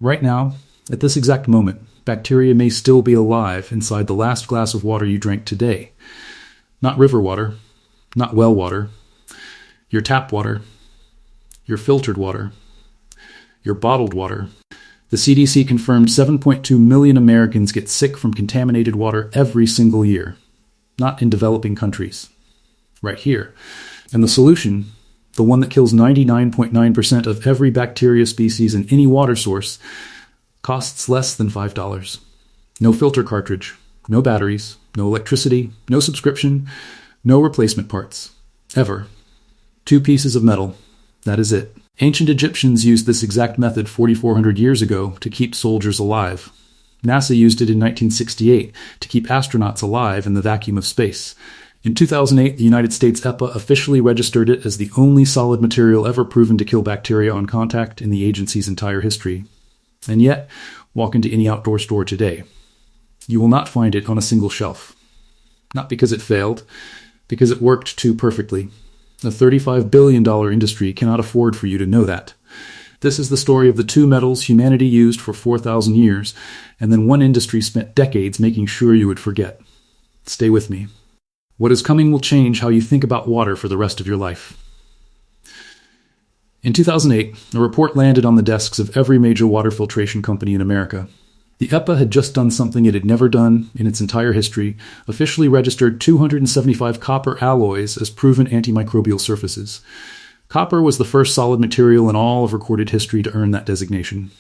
Right now, at this exact moment, bacteria may still be alive inside the last glass of water you drank today. Not river water, not well water, your tap water, your filtered water, your bottled water. The CDC confirmed 7.2 million Americans get sick from contaminated water every single year. Not in developing countries. Right here. And the solution, the one that kills 99.9% of every bacteria species in any water source, costs less than $5. No filter cartridge, no batteries, no electricity, no subscription, no replacement parts. Ever. 2 pieces of metal. That is it. Ancient Egyptians used this exact method 4,400 years ago to keep soldiers alive. NASA used it in 1968 to keep astronauts alive in the vacuum of space. In 2008, the United States EPA officially registered it as the only solid material ever proven to kill bacteria on contact in the agency's entire history. And yet, walk into any outdoor store today. You will not find it on a single shelf. Not because it failed, because it worked too perfectly. A $35 billion industry cannot afford for you to know that. This is the story of the 2 metals humanity used for 4,000 years, and then one industry spent decades making sure you would forget. Stay with me. What is coming will change how you think about water for the rest of your life. In 2008, a report landed on the desks of every major water filtration company in America. The EPA had just done something it had never done in its entire history, officially registered 275 copper alloys as proven antimicrobial surfaces. Copper was the first solid material in all of recorded history to earn that designation.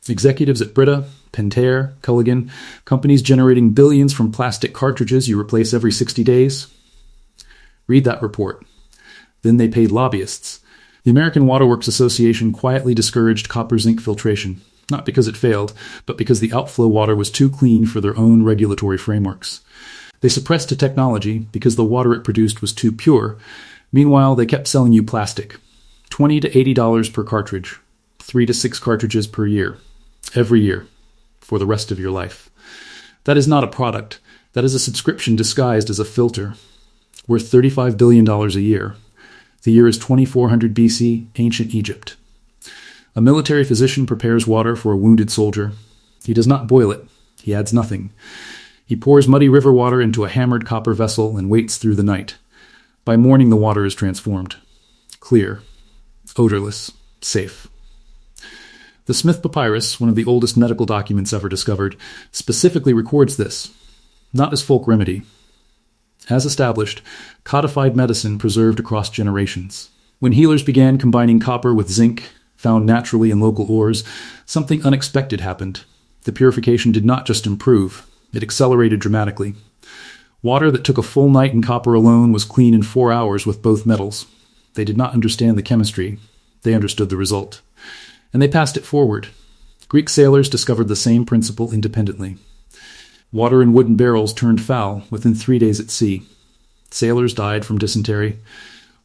Executives at Brita, Pentair, Culligan, companies generating billions from plastic cartridges you replace every 60 days. Read that report. Then they paid lobbyists. The American Water Works Association quietly discouraged copper-zinc filtration, not because it failed, but because the outflow water was too clean for their own regulatory frameworks. They suppressed the technology because the water it produced was too pure. Meanwhile, they kept selling you plastic. $20 to $80 per cartridge. 3 to 6 cartridges per year. Every year. For the rest of your life. That is not a product. That is a subscription disguised as a filter. Worth $35 billion a year. The year is 2400 BC, ancient Egypt. A military physician prepares water for a wounded soldier. He does not boil it. He adds nothing. He pours muddy river water into a hammered copper vessel and waits through the night. By morning, the water is transformed. Clear. Odorless. Safe. The Smith Papyrus, one of the oldest medical documents ever discovered, specifically records this, not as folk remedy. As established, codified medicine preserved across generations. When healers began combining copper with zinc, found naturally in local ores, something unexpected happened. The purification did not just improve, it accelerated dramatically. Water that took a full night in copper alone was clean in 4 hours with both metals. They did not understand the chemistry. They understood the result. And they passed it forward. Greek sailors discovered the same principle independently. Water in wooden barrels turned foul within 3 days at sea. Sailors died from dysentery.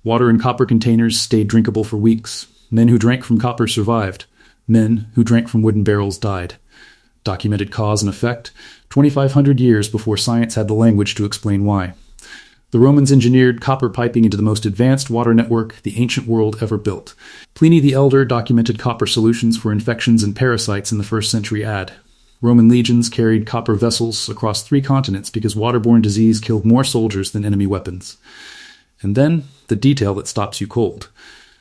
Water in copper containers stayed drinkable for weeks. Men who drank from copper survived. Men who drank from wooden barrels died. Documented cause and effect, 2,500 years before science had the language to explain why. The Romans engineered copper piping into the most advanced water network the ancient world ever built. Pliny the Elder documented copper solutions for infections and parasites in the 1st century AD. Roman legions carried copper vessels across 3 continents because waterborne disease killed more soldiers than enemy weapons. And then, the detail that stops you cold.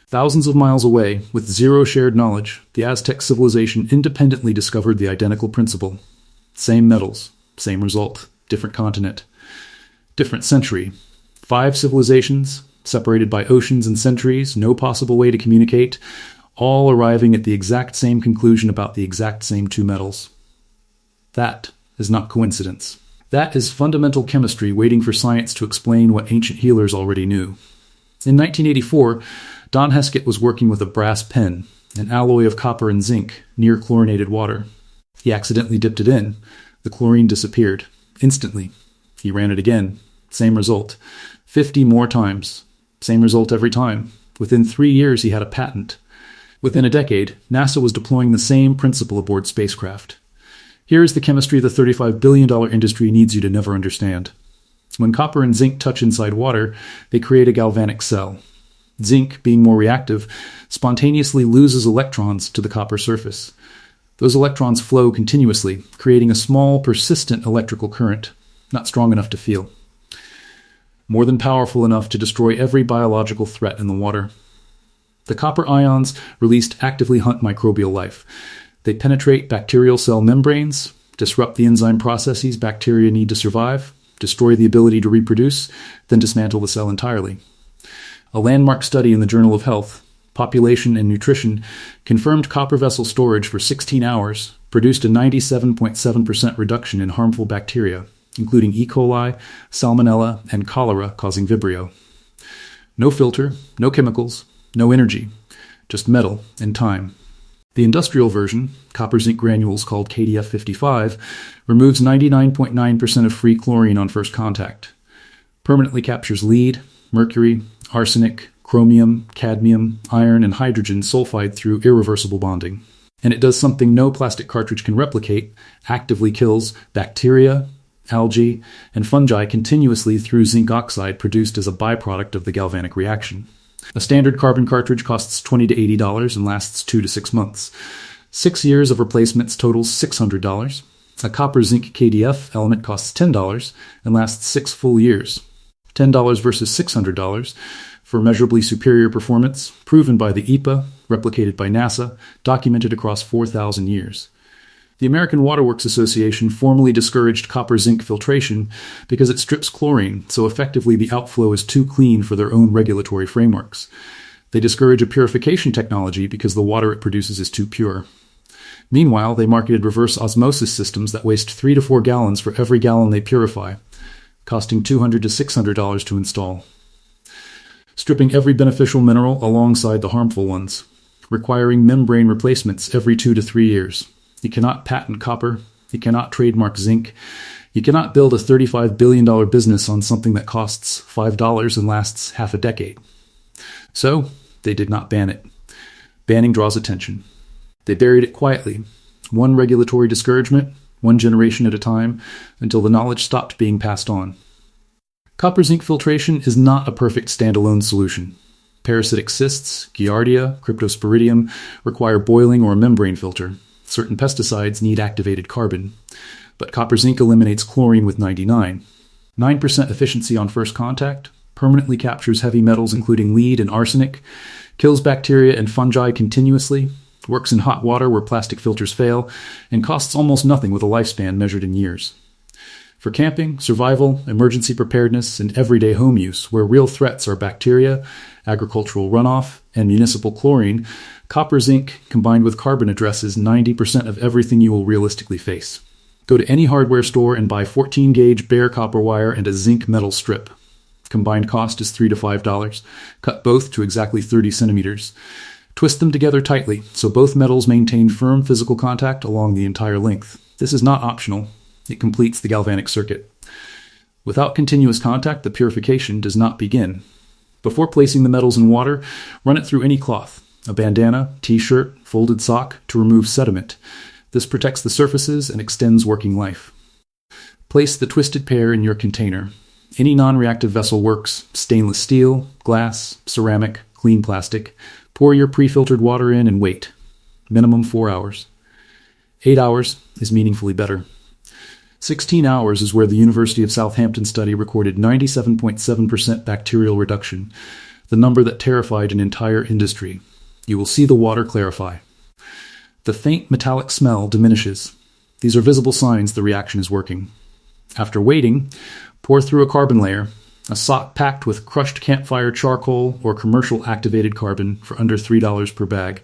Thousands of miles away, with zero shared knowledge, the Aztec civilization independently discovered the identical principle. Same metals, same result, different continent. Different century. 5 civilizations, separated by oceans and centuries, no possible way to communicate, all arriving at the exact same conclusion about the exact same 2 metals. That is not coincidence. That is fundamental chemistry waiting for science to explain what ancient healers already knew. In 1984, Don Heskett was working with a brass pen, an alloy of copper and zinc, near chlorinated water. He accidentally dipped it in. The chlorine disappeared. Instantly. He ran it again. Same result. 50 more times. Same result every time. Within 3 years, he had a patent. Within a decade, NASA was deploying the same principle aboard spacecraft. Here is the chemistry the $35 billion industry needs you to never understand. When copper and zinc touch inside water, they create a galvanic cell. Zinc, being more reactive, spontaneously loses electrons to the copper surface. Those electrons flow continuously, creating a small, persistent electrical current, not strong enough to feel. More than powerful enough to destroy every biological threat in the water. The copper ions released actively hunt microbial life. They penetrate bacterial cell membranes, disrupt the enzyme processes bacteria need to survive, destroy the ability to reproduce, then dismantle the cell entirely. A landmark study in the Journal of Health, Population and Nutrition, confirmed copper vessel storage for 16 hours produced a 97.7% reduction in harmful bacteria, including E. coli, salmonella, and cholera causing Vibrio. No filter, no chemicals, no energy, just metal and time. The industrial version, copper zinc granules called KDF55, removes 99.9% of free chlorine on first contact, permanently captures lead, mercury, arsenic, chromium, cadmium, iron, and hydrogen sulfide through irreversible bonding. And it does something no plastic cartridge can replicate, actively kills bacteria, algae, and fungi continuously through zinc oxide produced as a byproduct of the galvanic reaction. A standard carbon cartridge costs $20 to $80 and lasts 2 to 6 months. 6 years of replacements totals $600. A copper zinc KDF element costs $10 and lasts 6 full years. $10 versus $600 for measurably superior performance, proven by the EPA, replicated by NASA, documented across 4,000 years. The American Waterworks Association formally discouraged copper zinc filtration because it strips chlorine, so effectively the outflow is too clean for their own regulatory frameworks. They discourage a purification technology because the water it produces is too pure. Meanwhile, they marketed reverse osmosis systems that waste 3 to 4 gallons for every gallon they purify, costing $200 to $600 to install. Stripping every beneficial mineral alongside the harmful ones, requiring membrane replacements every 2 to 3 years. You cannot patent copper. You cannot trademark zinc. You cannot build a $35 billion business on something that costs $5 and lasts half a decade. So, they did not ban it. Banning draws attention. They buried it quietly, one regulatory discouragement, one generation at a time, until the knowledge stopped being passed on. Copper zinc filtration is not a perfect standalone solution. Parasitic cysts, Giardia, Cryptosporidium require boiling or a membrane filter. Certain pesticides need activated carbon. But copper zinc eliminates chlorine with 99. 9% efficiency on first contact, permanently captures heavy metals including lead and arsenic, kills bacteria and fungi continuously, works in hot water where plastic filters fail, and costs almost nothing with a lifespan measured in years. For camping, survival, emergency preparedness, and everyday home use, where real threats are bacteria, agricultural runoff, and municipal chlorine, copper zinc combined with carbon addresses 90% of everything you will realistically face. Go to any hardware store and buy 14-gauge bare copper wire and a zinc metal strip. Combined cost is $3 to $5. Cut both to exactly 30 centimeters. Twist them together tightly so both metals maintain firm physical contact along the entire length. This is not optional. It completes the galvanic circuit. Without continuous contact, the purification does not begin. Before placing the metals in water, run it through any cloth, a bandana, t-shirt, folded sock, to remove sediment. This protects the surfaces and extends working life. Place the twisted pair in your container. Any non-reactive vessel works: stainless steel, glass, ceramic, clean plastic. Pour your pre-filtered water in and wait. Minimum 4 hours. 8 hours is meaningfully better. 16 hours is where the University of Southampton study recorded 97.7% bacterial reduction, the number that terrified an entire industry. You will see the water clarify. The faint metallic smell diminishes. These are visible signs the reaction is working. After waiting, pour through a carbon layer, a sock packed with crushed campfire charcoal or commercial activated carbon for under $3 per bag.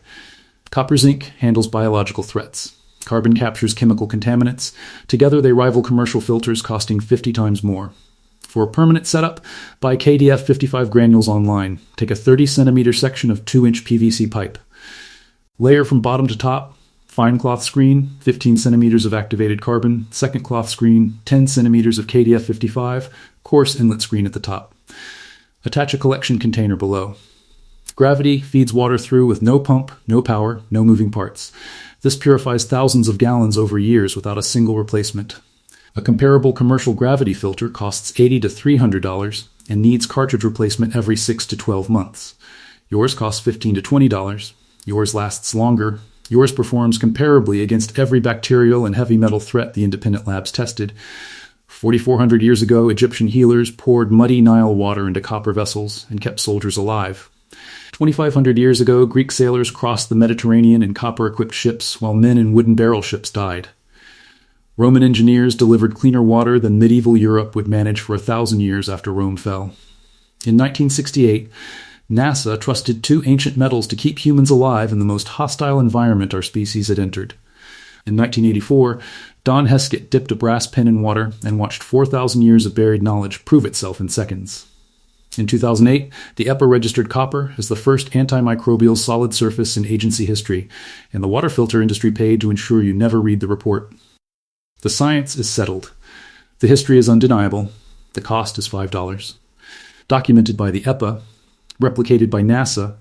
Copper zinc handles biological threats. Carbon captures chemical contaminants. Together they rival commercial filters costing 50 times more. For a permanent setup, buy KDF 55 granules online. Take a 30-centimeter section of 2-inch PVC pipe. Layer from bottom to top. Fine cloth screen, 15 centimeters of activated carbon. Second cloth screen, 10 centimeters of KDF 55. Coarse inlet screen at the top. Attach a collection container below. Gravity feeds water through with no pump, no power, no moving parts. This purifies thousands of gallons over years without a single replacement. A comparable commercial gravity filter costs $80 to $300 and needs cartridge replacement every 6 to 12 months. Yours costs $15 to $20. Yours lasts longer Yours performs comparably against every bacterial and heavy metal threat the independent labs tested. 4,400 years ago, Egyptian healers poured muddy Nile water into copper vessels and kept soldiers alive. 2,500 years ago, Greek sailors crossed the Mediterranean in copper-equipped ships while men in wooden barrel ships died. Roman engineers delivered cleaner water than medieval Europe would manage for 1,000 years after Rome fell. In 1968, NASA trusted 2 ancient metals to keep humans alive in the most hostile environment our species had entered. In 1984, Don Heskett dipped a brass pen in water and watched 4,000 years of buried knowledge prove itself in seconds. In 2008, the EPA registered copper as the first antimicrobial solid surface in agency history, and the water filter industry paid to ensure you never read the report. The science is settled. The history is undeniable. The cost is $5. Documented by the EPA, replicated by NASA,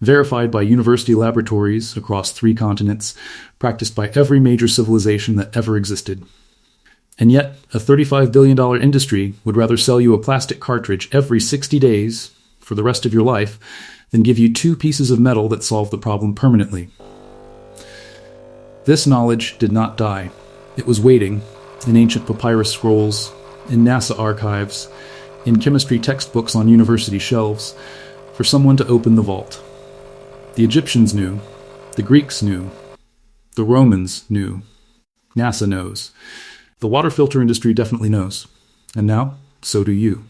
verified by university laboratories across 3 continents, practiced by every major civilization that ever existed. And yet, a $35 billion industry would rather sell you a plastic cartridge every 60 days for the rest of your life than give you 2 pieces of metal that solve the problem permanently. This knowledge did not die. It was waiting in ancient papyrus scrolls, in NASA archives, in chemistry textbooks on university shelves, for someone to open the vault. The Egyptians knew. The Greeks knew. The Romans knew. NASA knows. The water filter industry definitely knows. And now, so do you.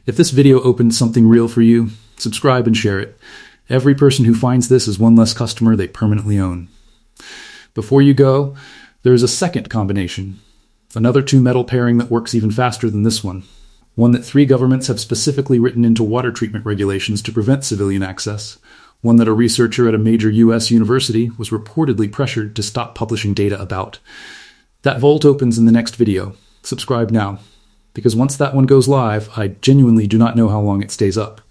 If this video opened something real for you, subscribe and share it. Every person who finds this is one less customer they permanently own. Before you go, there is a second combination. Another 2-metal pairing that works even faster than this one. One that 3 governments have specifically written into water treatment regulations to prevent civilian access. One that a researcher at a major U.S. university was reportedly pressured to stop publishing data about. That vault opens in the next video. Subscribe now, because once that one goes live, I genuinely do not know how long it stays up.